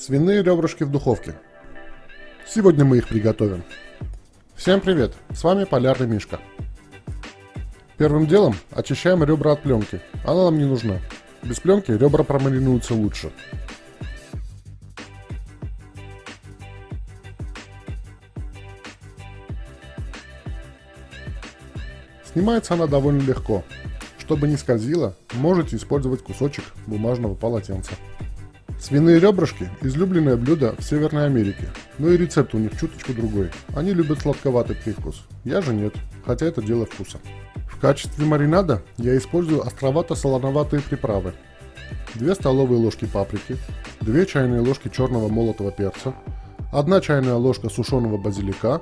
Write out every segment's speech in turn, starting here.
Свиные ребрышки в духовке. Сегодня мы их приготовим. Всем привет, с вами Полярный Мишка. Первым делом очищаем ребра от пленки, она нам не нужна. Без пленки ребра промаринуются лучше. Снимается она довольно легко. Чтобы не скользила, можете использовать кусочек бумажного полотенца. Свиные ребрышки – излюбленное блюдо в Северной Америке, но и рецепт у них чуточку другой. Они любят сладковатый привкус, я же нет, хотя это дело вкуса. В качестве маринада я использую островато-солоноватые приправы. 2 столовые ложки паприки, 2 чайные ложки черного молотого перца, 1 чайная ложка сушеного базилика,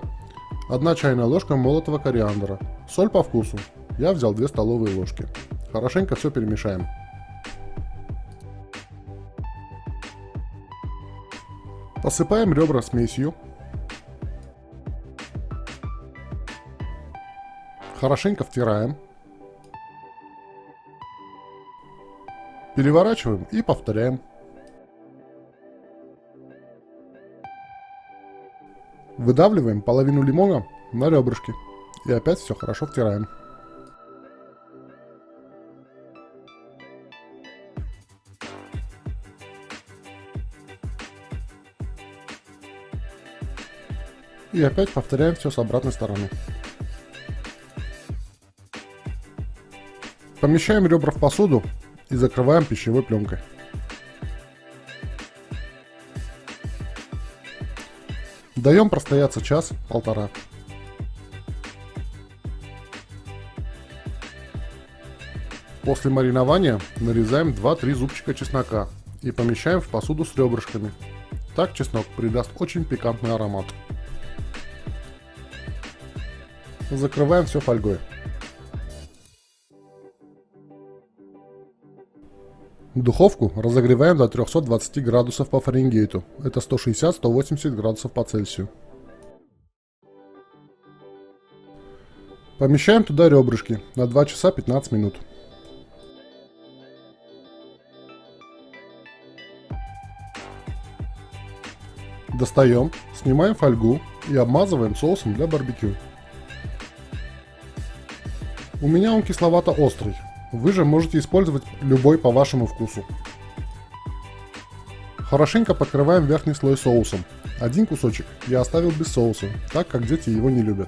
1 чайная ложка молотого кориандра, соль по вкусу. Я взял 2 столовые ложки. Хорошенько все перемешаем. Посыпаем ребра смесью. Хорошенько втираем. Переворачиваем и повторяем. Выдавливаем половину лимона на ребрышки. И опять все хорошо втираем. И опять повторяем все с обратной стороны. Помещаем ребра в посуду и закрываем пищевой пленкой. Даем простояться час-полтора. После маринования нарезаем 2-3 зубчика чеснока и помещаем в посуду с ребрышками. Так чеснок придаст очень пикантный аромат. Закрываем все фольгой. Духовку разогреваем до 320 градусов по Фаренгейту. Это 160-180 градусов по Цельсию. Помещаем туда ребрышки на 2 часа 15 минут. Достаем, снимаем фольгу и обмазываем соусом для барбекю. У меня он кисловато-острый, вы же можете использовать любой по вашему вкусу. Хорошенько покрываем верхний слой соусом. Один кусочек я оставил без соуса, так как дети его не любят.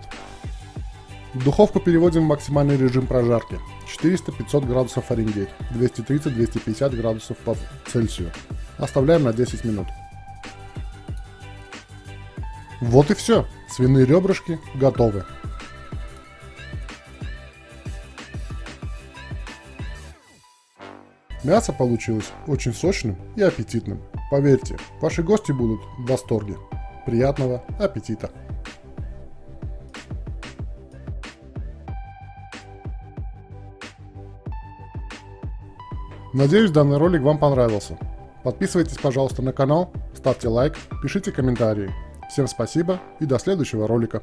Духовку переводим в максимальный режим прожарки. 400-500 градусов Фаренгейт, 230-250 градусов по Цельсию. Оставляем на 10 минут. Вот и все, свиные ребрышки готовы. Мясо получилось очень сочным и аппетитным. Поверьте, ваши гости будут в восторге. Приятного аппетита! Надеюсь, данный ролик вам понравился. Подписывайтесь, пожалуйста, на канал, ставьте лайк, пишите комментарии. Всем спасибо и до следующего ролика.